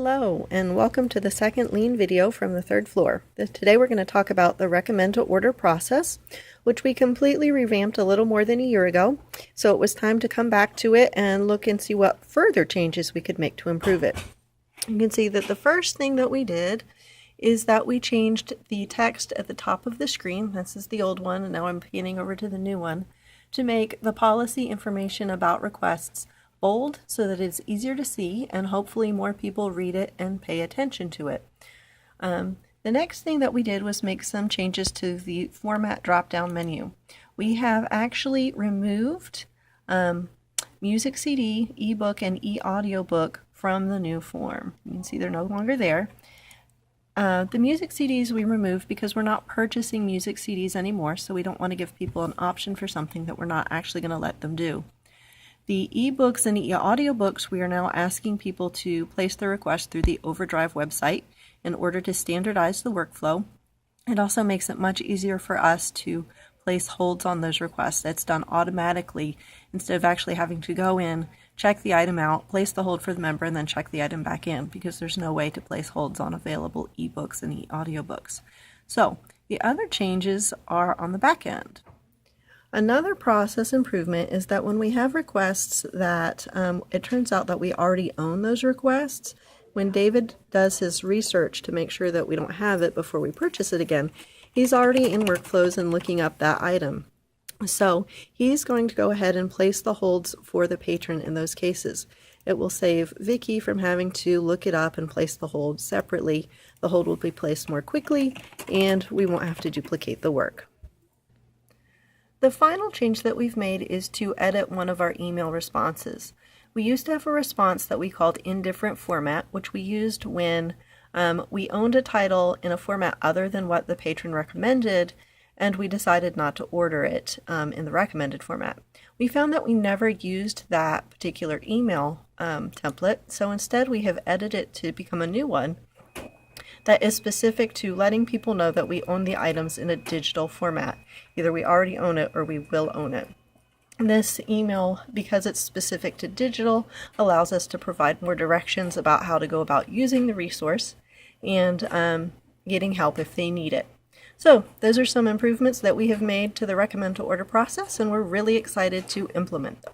Hello and welcome to the second Lean video from the third floor. Today we're going to talk about the recommend to order process, which we completely revamped a little more than a year ago. So it was time to come back to it and look and see what further changes we could make to improve it. You can see that the first thing that we did is that we changed the text at the top of the screen. This is the old one and now I'm panning over to the new one to make the policy information about requests bold so that it's easier to see and hopefully more people read it and pay attention to it. The next thing that we did was make some changes to the format drop-down menu. We have actually removed music CD, ebook, and e-audiobook from the new form. You can see they're no longer there. The music CDs we removed because we're not purchasing music CDs anymore, so we don't want to give people an option for something that we're not actually going to let them do. The ebooks and e-audiobooks, we are now asking people to place their request through the Overdrive website in order to standardize the workflow. It also makes it much easier for us to place holds on those requests. It's done automatically instead of actually having to go in, check the item out, place the hold for the member, and then check the item back in because there's no way to place holds on available ebooks and e-audiobooks. So the other changes are on the back end. Another process improvement is that when we have requests that it turns out that we already own those requests, when David does his research to make sure that we don't have it before we purchase it again, he's already in workflows and looking up that item. So he's going to go ahead and place the holds for the patron in those cases. It will save Vicky from having to look it up and place the hold separately. The hold will be placed more quickly and we won't have to duplicate the work. The final change that we've made is to edit one of our email responses. We used to have a response that we called indifferent format, which we used when we owned a title in a format other than what the patron recommended, and we decided not to order it in the recommended format. We found that we never used that particular email template, so instead we have edited it to become a new one that is specific to letting people know that we own the items in a digital format. Either we already own it or we will own it. This email, because it's specific to digital, allows us to provide more directions about how to go about using the resource and getting help if they need it. So those are some improvements that we have made to the recommend to order process, and we're really excited to implement them.